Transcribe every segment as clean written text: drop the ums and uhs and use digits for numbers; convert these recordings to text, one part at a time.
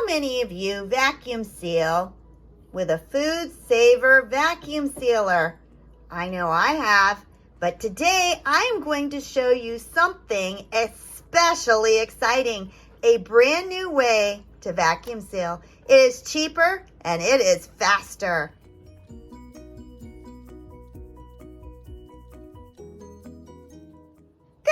How many of you vacuum seal with a Food Saver vacuum sealer? I know I have, but today I am going to show you something especially exciting, a brand new way to vacuum seal. It is cheaper and it is faster.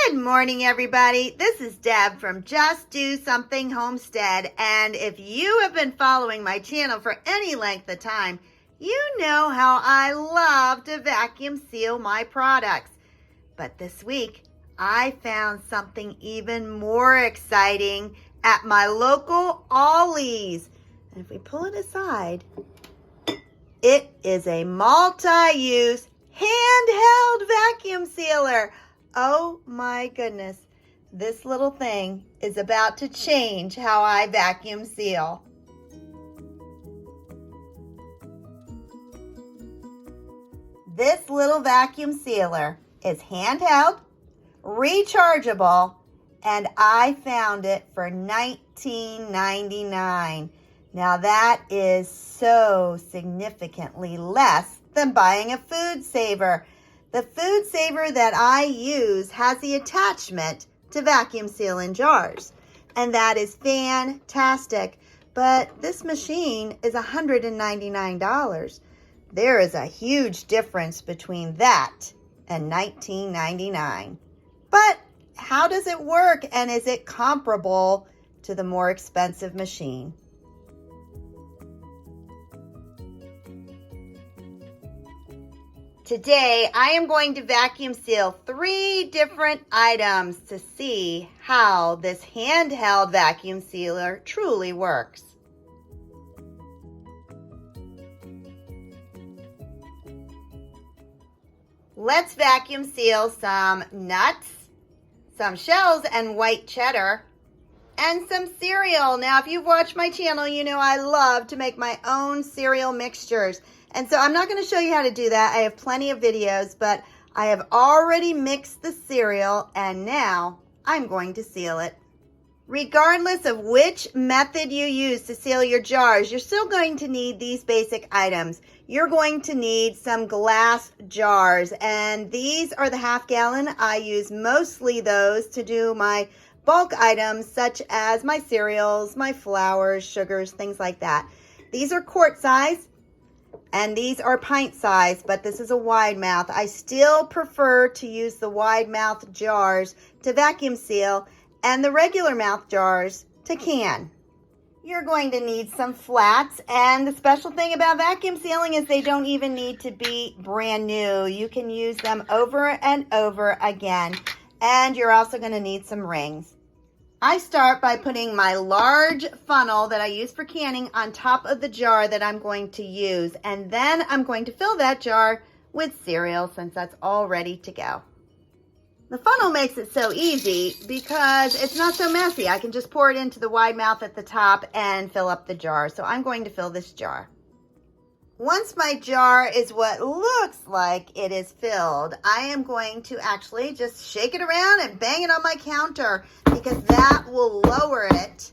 Good morning, everybody. This is Deb from Just Do Something Homestead, and if you have been following my channel for any length of time, you know how I love to vacuum seal my products. But this week, I found something even more exciting at my local Ollie's. And if we pull it aside, it is a multi-use handheld vacuum sealer. Oh my goodness, this little thing is about to change how I vacuum seal. This little vacuum sealer is handheld, rechargeable, and I found it for $19.99. Now that is so significantly less than buying a Food Saver. The Food Saver that I use has the attachment to vacuum seal in jars, and that is fantastic. But this machine is $199. There is a huge difference between that and $19.99. But how does it work, and is it comparable to the more expensive machine? Today, I am going to vacuum seal 3 different items to see how this handheld vacuum sealer truly works. Let's vacuum seal some nuts, some shells and white cheddar, and some cereal. Now, if you've watched my channel, you know I love to make my own cereal mixtures. And so I'm not going to show you how to do that. I have plenty of videos, but I have already mixed the cereal and now I'm going to seal it. Regardless of which method you use to seal your jars, you're still going to need these basic items. You're going to need some glass jars, and these are the ½ gallon. I use mostly those to do my bulk items such as my cereals, my flours, sugars, things like that. These are quart size. And these are pint size, but this is a wide mouth. I still prefer to use the wide mouth jars to vacuum seal and the regular mouth jars to can. You're going to need some flats, and the special thing about vacuum sealing is they don't even need to be brand new. You can use them over and over again, and you're also going to need some rings. I start by putting my large funnel that I use for canning on top of the jar that I'm going to use. And then I'm going to fill that jar with cereal since that's all ready to go. The funnel makes it so easy because it's not so messy. I can just pour it into the wide mouth at the top and fill up the jar. So I'm going to fill this jar. Once my jar is what looks like it is filled, I am going to actually just shake it around and bang it on my counter because that will lower it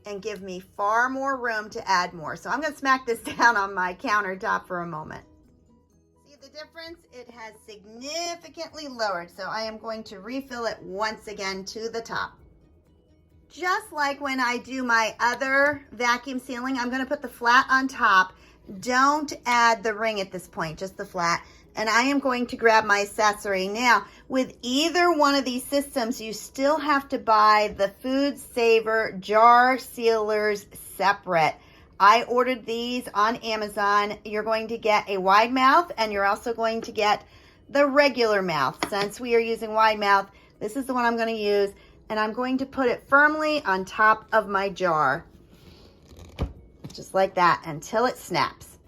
and give me far more room to add more. So I'm going to smack this down on my countertop for a moment. See the difference? It has significantly lowered. So I am going to refill it once again to the top. Just like when I do my other vacuum sealing, I'm going to put the flat on top. Don't add the ring at this point, just the flat. And I am going to grab my accessory. Now, with either one of these systems, you still have to buy the Food Saver jar sealers separate. I ordered these on Amazon. You're going to get a wide mouth, and you're also going to get the regular mouth. Since we are using wide mouth, this is the one I'm going to use. And I'm going to put it firmly on top of my jar. Just like that until it snaps.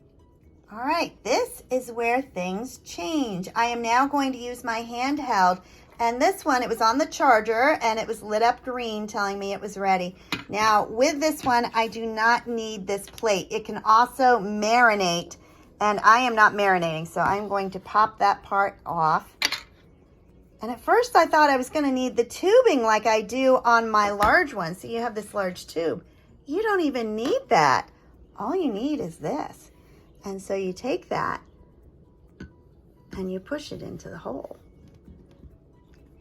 All right, this is where things change. I am now going to use my handheld, and this one, it was on the charger and it was lit up green telling me it was ready. Now with this one, I do not need this plate. It can also marinate, and I am not marinating, so I'm going to pop that part off. And at first I thought I was going to need the tubing like I do on my large one. So you have this large tube. you don't even need that. All you need is this. And so you take that and you push it into the hole.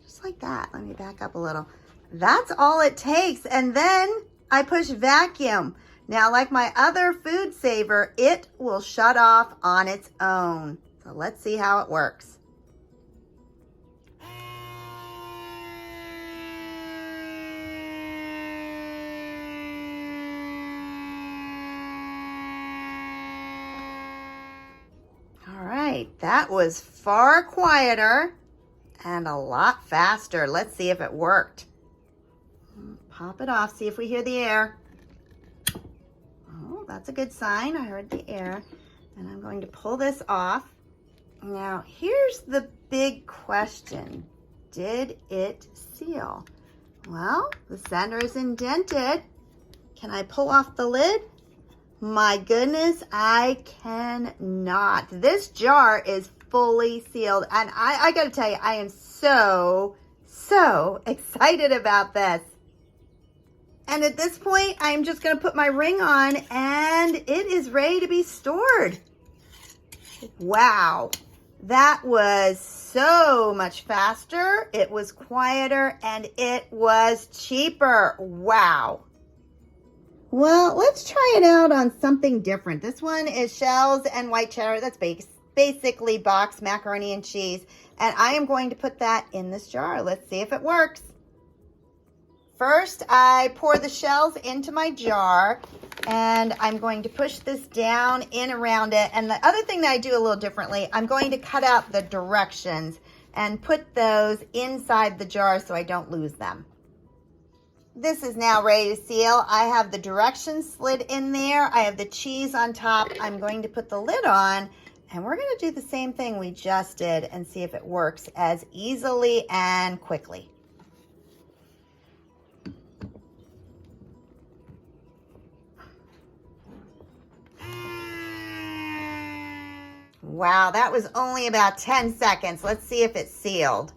Just like that. Let me back up a little. That's all it takes. And then I push vacuum. Now, like my other food saver, it will shut off on its own. So let's see how it works. All right, that was far quieter and a lot faster. Let's see if it worked. Pop it off, see if we hear the air. Oh, that's a good sign. I heard the air. And I'm going to pull this off. Now, here's the big question. Did it seal? Well, the center is indented. Can I pull off the lid? My goodness, I cannot. This jar is fully sealed. And I gotta tell you, I am so excited about this. And at this point, I'm just gonna put my ring on and it is ready to be stored. Wow, that was so much faster. It was quieter and it was cheaper. Wow. Well, let's try it out on something different. This one is shells and white cheddar. That's basically boxed macaroni and cheese. And I am going to put that in this jar. Let's see if it works. First, I pour the shells into my jar and I'm going to push this down in around it. And the other thing that I do a little differently, I'm going to cut out the directions and put those inside the jar so I don't lose them. This is now ready to seal. I have the directions slid in there. I have the cheese on top. I'm going to put the lid on and we're going to do the same thing we just did and see if it works as easily and quickly. Wow, that was only about 10 seconds. Let's see if it's sealed.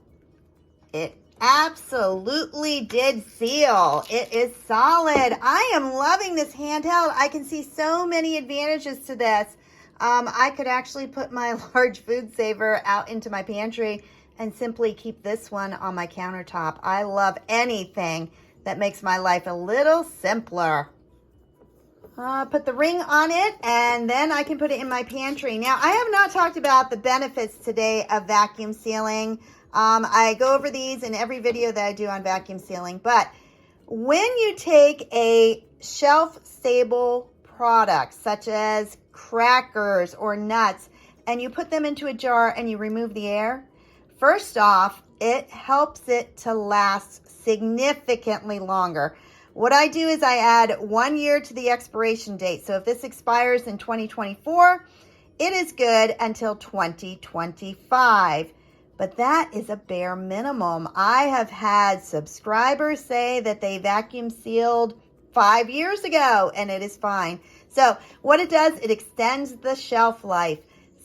It absolutely did seal. It is solid. I am loving this handheld. I can see so many advantages to this. I could actually put my large food saver out into my pantry and simply keep this one on my countertop. I love anything that makes my life a little simpler. Put the ring on it and then I can put it in my pantry. Now, I have not talked about the benefits today of vacuum sealing. I go over these in every video that I do on vacuum sealing, but when you take a shelf-stable product such as crackers or nuts and you put them into a jar and you remove the air, first off, it helps it to last significantly longer. What I do is I add 1 year to the expiration date. So if this expires in 2024, it is good until 2025. But that is a bare minimum. I have had subscribers say that they vacuum sealed 5 years ago and it is fine. So what it does, it extends the shelf life.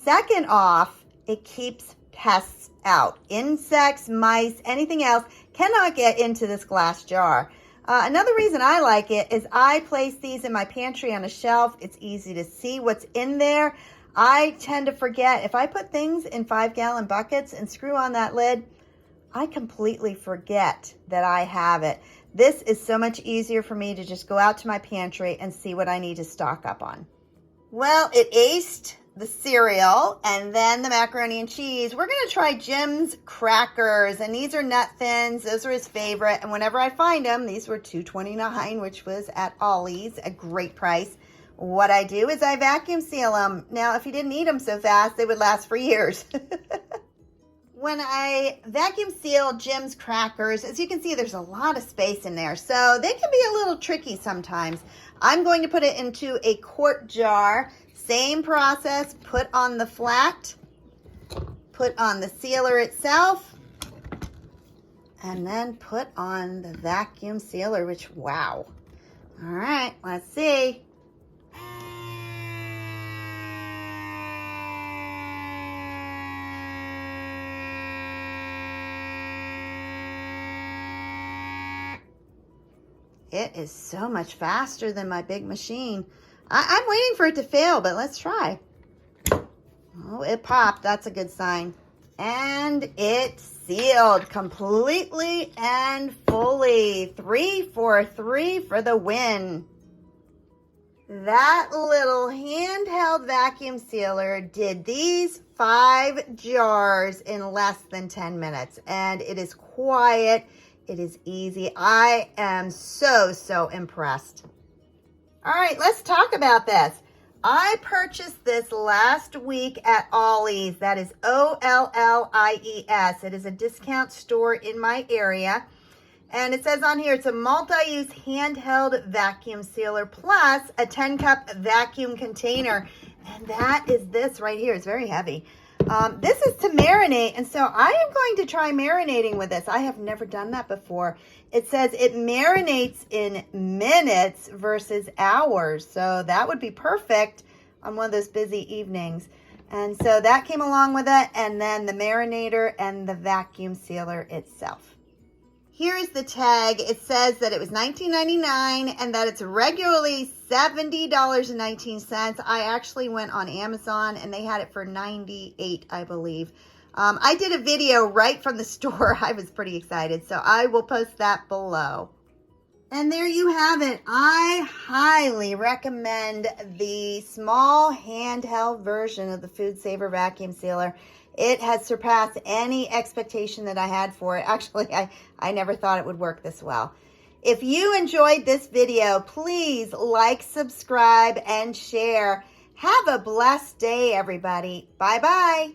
Second off, it keeps pests out. Insects, mice, anything else cannot get into this glass jar. Another reason I like it is I place these in my pantry on a shelf. It's easy to see what's in there. I tend to forget. If I put things in 5-gallon buckets and screw on that lid, I completely forget that I have it. This is so much easier for me to just go out to my pantry and see what I need to stock up on. Well, it aced the cereal and then the macaroni and cheese. We're going to try Jim's crackers, and these are nut thins. Those are his favorite, and whenever I find them, these were $2.29, which was at Ollie's, a great price. What I do is I vacuum seal them. Now, if you didn't eat them so fast, they would last for years. When I vacuum seal Jim's crackers, as you can see, there's a lot of space in there, so they can be a little tricky sometimes. I'm going to put it into a quart jar. Same process, put on the flat, put on the sealer itself, and then put on the vacuum sealer, which, wow. All right, let's see. It is so much faster than my big machine. I'm waiting for it to fail, but let's try. Oh, it popped. That's a good sign. And it sealed completely and fully. 3 for 3 for the win. That little handheld vacuum sealer did these 5 jars in less than 10 minutes. And it is quiet. It is easy. I am so impressed. All right, let's talk about this. I purchased this last week at Ollie's. That is Ollies. It is a discount store in my area. And it says on here, it's a multi-use handheld vacuum sealer plus a 10-cup vacuum container. And that is this right here. It's very heavy. This is to marinate, and so I am going to try marinating with this. I have never done that before. It says it marinates in minutes versus hours, so that would be perfect on one of those busy evenings. And so that came along with it, and then the marinator and the vacuum sealer itself. Here is the tag. It says that it was $19.99 and that it's regularly $70.19. I actually went on Amazon and they had it for $98, I believe. I did a video right from the store. I was pretty excited, so I will post that below. And there you have it. I highly recommend the small handheld version of the Food Saver vacuum sealer. It has surpassed any expectation that I had for it. Actually, I never thought it would work this well. If you enjoyed this video, please like, subscribe, and share. Have a blessed day, everybody. Bye-bye.